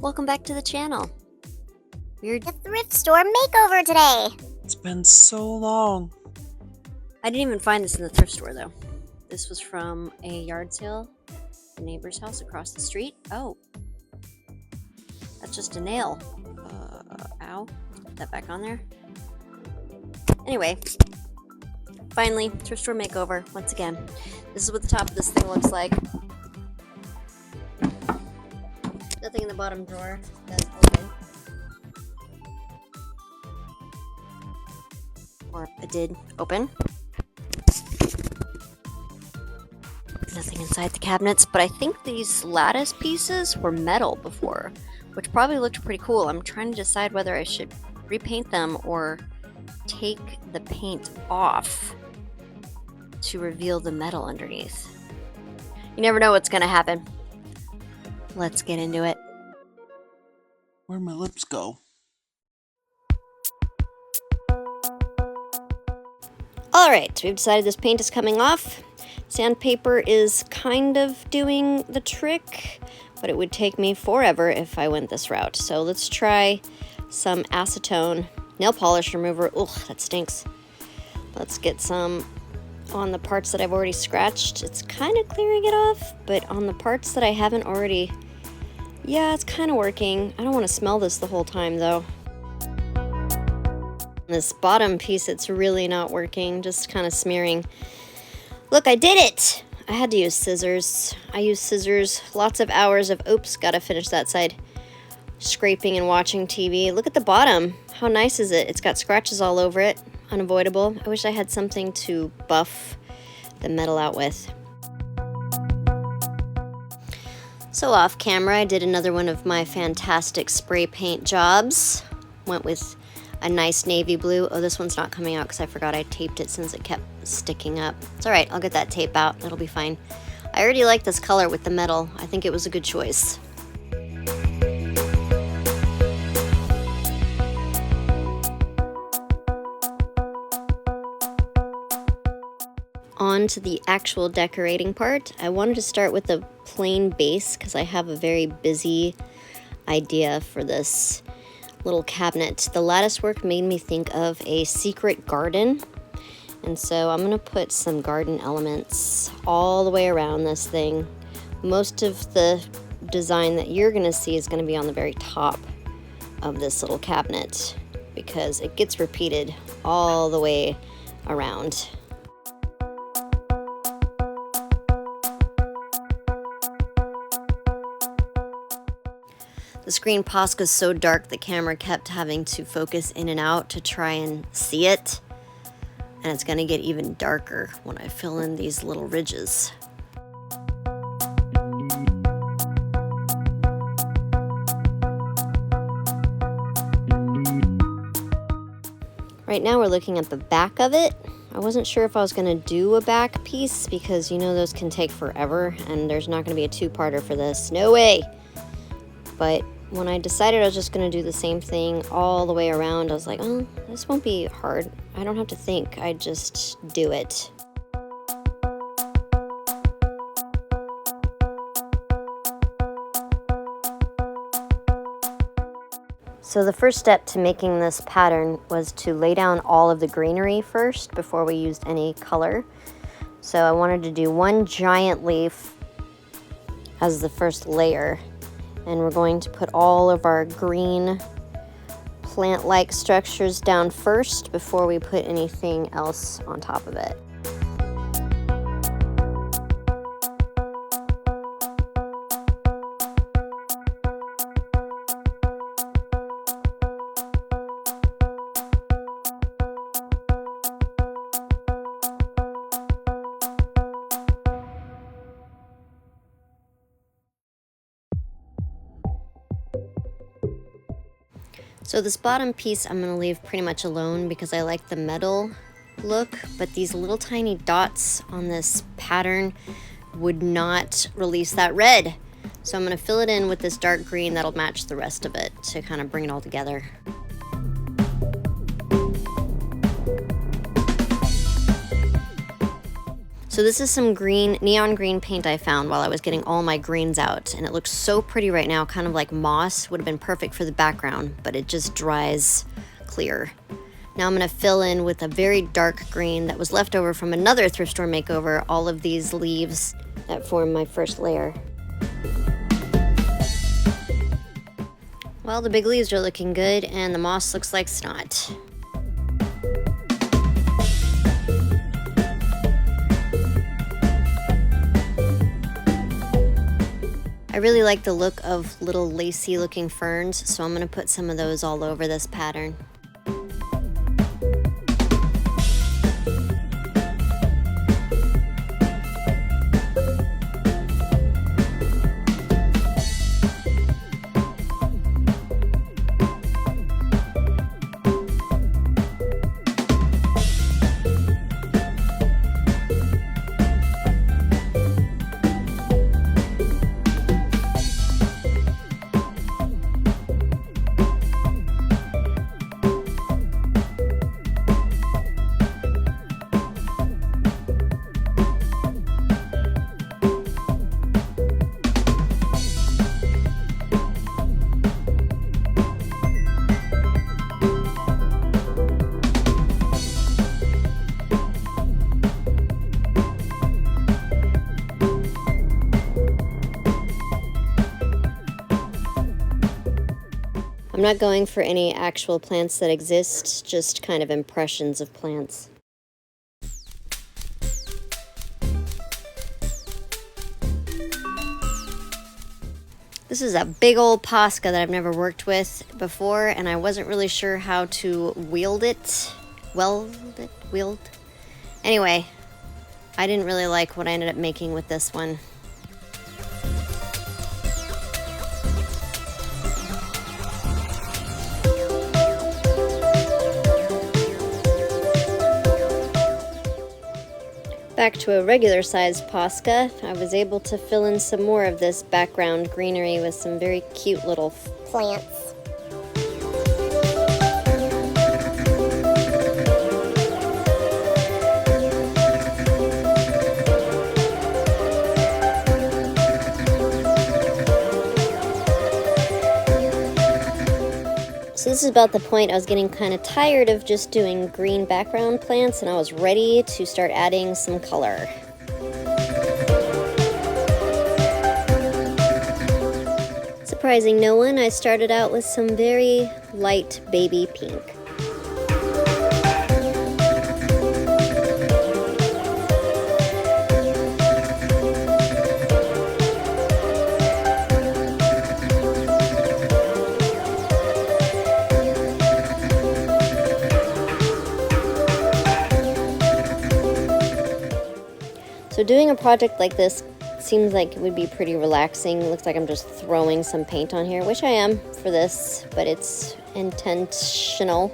Welcome back to the channel. The thrift store makeover today. It's been so long. I didn't even find this in the thrift store though. This was from a yard sale, a neighbor's house across the street. Oh, that's just a nail. Ow. Put that back on there. Anyway, finally, thrift store makeover once again. This is what the top of this thing looks like. Nothing in the bottom drawer. That's open. Or it did open. Nothing inside the cabinets, but I think these lattice pieces were metal before, which probably looked pretty cool. I'm trying to decide whether I should repaint them or take the paint off to reveal the metal underneath. You never know what's going to happen. Let's get into it. Where'd my lips go? Alright, so we've decided this paint is coming off. Sandpaper is kind of doing the trick, but it would take me forever if I went this route. So let's try some acetone nail polish remover. Ugh, that stinks. Let's get some on the parts that I've already scratched. It's kind of clearing it off, but on the parts that I haven't already, yeah, it's kind of working. I don't want to smell this the whole time though. This bottom piece, it's really not working, just kind of smearing. Look, I did it! I had to use scissors. I used scissors, lots of hours of, oops, gotta finish that side, scraping and watching TV. Look at the bottom. How nice is it? It's got scratches all over it. Unavoidable. I wish I had something to buff the metal out with. So off camera, I did another one of my fantastic spray paint jobs. Went with a nice navy blue. Oh, this one's not coming out because I forgot I taped it since it kept sticking up. It's all right, I'll get that tape out. It'll be fine. I already like this color with the metal. I think it was a good choice. On to the actual decorating part. I wanted to start with a plain base because I have a very busy idea for this little cabinet. The lattice work made me think of a secret garden, and so I'm gonna put some garden elements all the way around this thing. Most of the design that you're gonna see is gonna be on the very top of this little cabinet because it gets repeated all the way around. The screen Posca is so dark the camera kept having to focus in and out to try and see it. And it's going to get even darker when I fill in these little ridges. Right now we're looking at the back of it. I wasn't sure if I was going to do a back piece because you know those can take forever and there's not going to be a two-parter for this. No way! But when I decided I was just going to do the same thing all the way around, I was like, oh, this won't be hard. I don't have to think. I just do it. So the first step to making this pattern was to lay down all of the greenery first before we used any color. So I wanted to do one giant leaf as the first layer. And we're going to put all of our green plant-like structures down first before we put anything else on top of it. So this bottom piece I'm going to leave pretty much alone because I like the metal look, but these little tiny dots on this pattern would not release that red. So I'm going to fill it in with this dark green that'll match the rest of it to kind of bring it all together. So this is some green, neon green paint I found while I was getting all my greens out, and it looks so pretty right now, kind of like moss. Would have been perfect for the background, but it just dries clear. Now I'm gonna fill in with a very dark green that was left over from another thrift store makeover, all of these leaves that form my first layer. Well, the big leaves are looking good, and the moss looks like snot. I really like the look of little lacy looking ferns, so I'm gonna put some of those all over this pattern. I'm not going for any actual plants that exist, just kind of impressions of plants. This is a big old Posca that I've never worked with before, and I wasn't really sure how to wield it. Wield? Anyway, I didn't really like what I ended up making with this one. Back to a regular sized Posca, I was able to fill in some more of this background greenery with some very cute little Plants. So this is about the point I was getting kind of tired of just doing green background plants, and I was ready to start adding some color. Surprising no one, I started out with some very light baby pink. So doing a project like this seems like it would be pretty relaxing. Looks like I'm just throwing some paint on here, which I am for this, but it's intentional.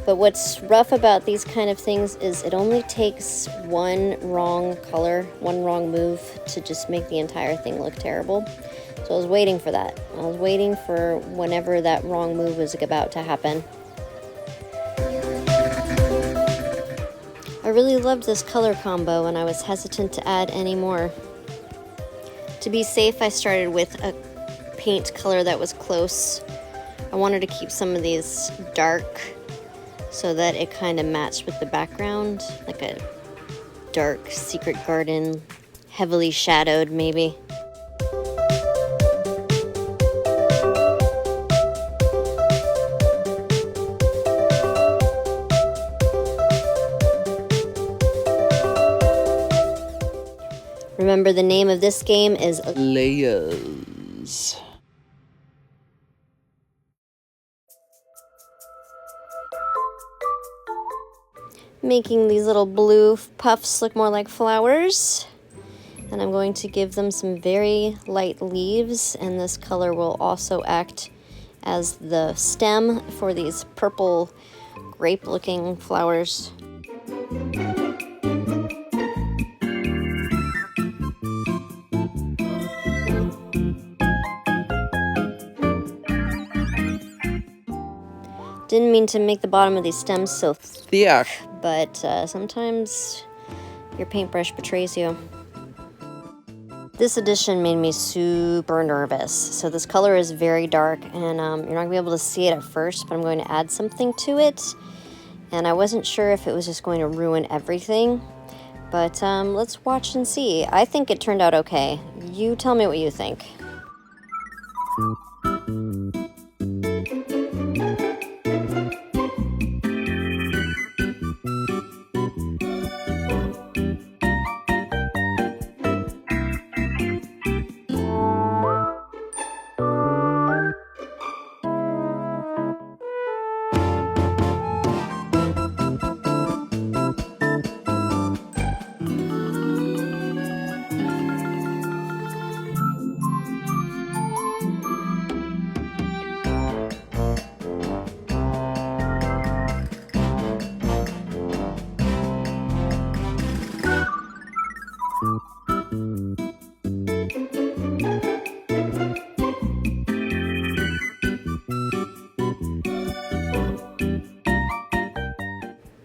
But what's rough about these kind of things is it only takes one wrong color, one wrong move to just make the entire thing look terrible. So I was waiting for that. I was waiting for whenever that wrong move was about to happen. I really loved this color combo, and I was hesitant to add any more. To be safe, I started with a paint color that was close. I wanted to keep some of these dark so that it kind of matched with the background, like a dark secret garden, heavily shadowed maybe. Remember, the name of this game is Layers. making these little blue puffs look more like flowers. And I'm going to give them some very light leaves, and this color will also act as the stem for these purple grape-looking flowers. Didn't mean to make the bottom of these stems so thick, but sometimes Your paintbrush betrays you. This edition made me super nervous. So this color is very dark, and you're not gonna be able to see it at first, but I'm going to add something to it. And I wasn't sure if it was just going to ruin everything, but let's watch and see. I think it turned out okay. You tell me what you think.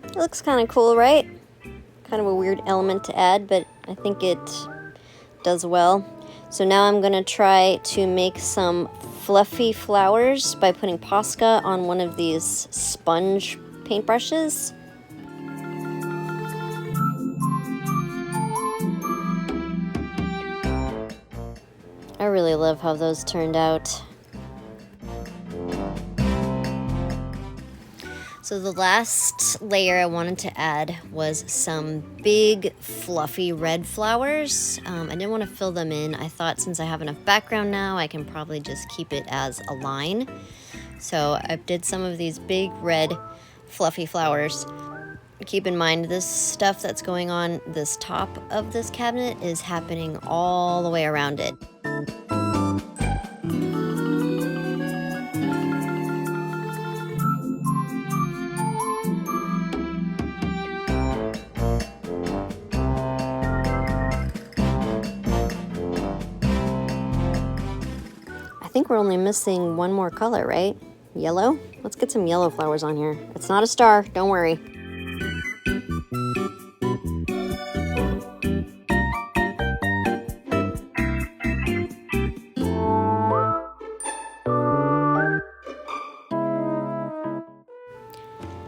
It looks kind of cool, right? Kind of a weird element to add, but I think it does well. So now I'm gonna try to make some fluffy flowers by putting Posca on one of these sponge paintbrushes. I really love how those turned out. So the last layer I wanted to add was some big fluffy red flowers. I didn't want to fill them in. I thought since I have enough background now, I can probably just keep it as a line. So I did some of these big red fluffy flowers. Keep in mind, this stuff that's going on this top of this cabinet is happening all the way around it. I think we're only missing one more color, right? Yellow? Let's get some yellow flowers on here. It's not a star, don't worry.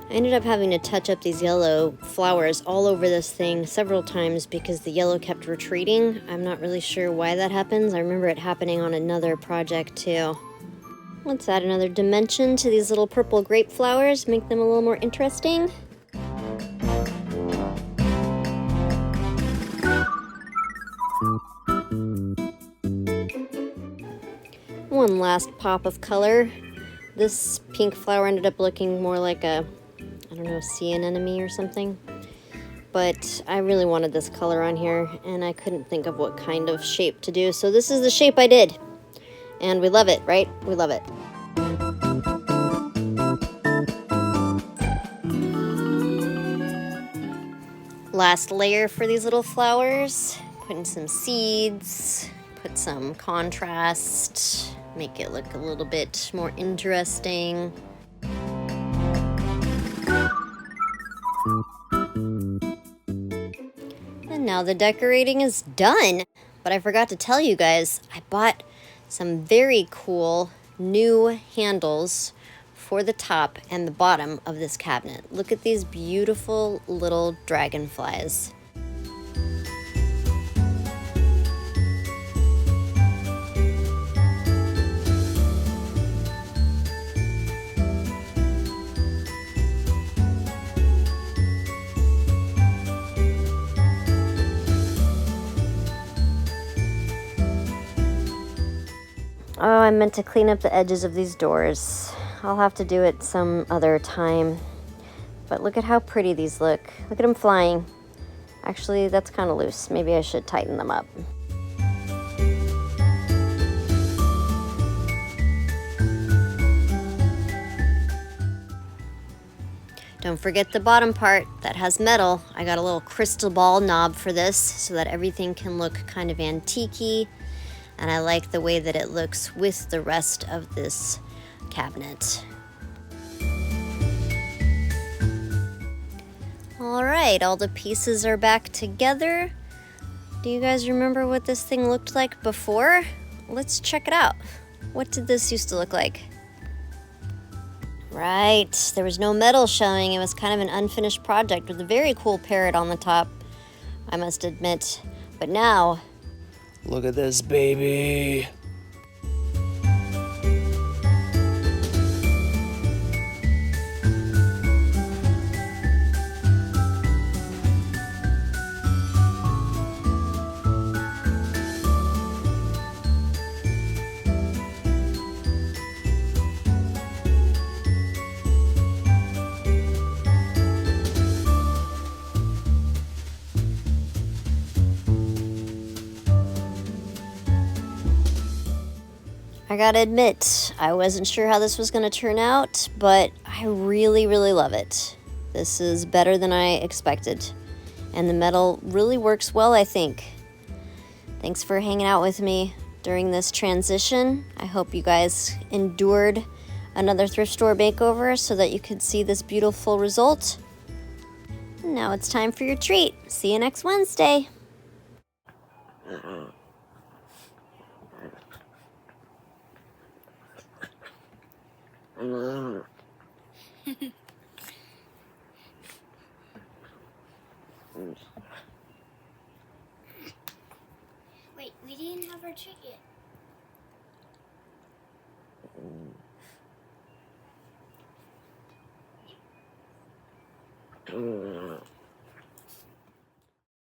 I ended up having to touch up these yellow flowers all over this thing several times because the yellow kept retreating. I'm not really sure why that happens. I remember it happening on another project too. Let's add another dimension to these little purple grape flowers, make them a little more interesting. One last pop of color. This pink flower ended up looking more like a, I don't know, sea anemone or something. But I really wanted this color on here, and I couldn't think of what kind of shape to do. So this is the shape I did. And we love it, right? We love it. Last layer for these little flowers. Put in some seeds, put some contrast, make it look a little bit more interesting. And now the decorating is done. But I forgot to tell you guys, I bought some very cool new handles for the top and the bottom of this cabinet. Look at these beautiful little dragonflies. Oh, I meant to clean up the edges of these doors. I'll have to do it some other time. But look at how pretty these look. Look at them flying. Actually, that's kind of loose. Maybe I should tighten them up. Don't forget the bottom part that has metal. I got a little crystal ball knob for this so that everything can look kind of antique-y. And I like the way that it looks with the rest of this cabinet. All right, all the pieces are back together. Do you guys remember what this thing looked like before? Let's check it out. What did this used to look like? Right, there was no metal showing. It was kind of an unfinished project with a very cool parrot on the top, I must admit. But now, Look at this baby. I gotta admit, I wasn't sure how this was gonna turn out, but I really, really love it. This is better than I expected, and the metal really works well, I think. Thanks for hanging out with me during this transition. I hope you guys endured another thrift store makeover so that you could see this beautiful result. Now it's time for your treat. See you next Wednesday. Wait, we didn't have our treat yet.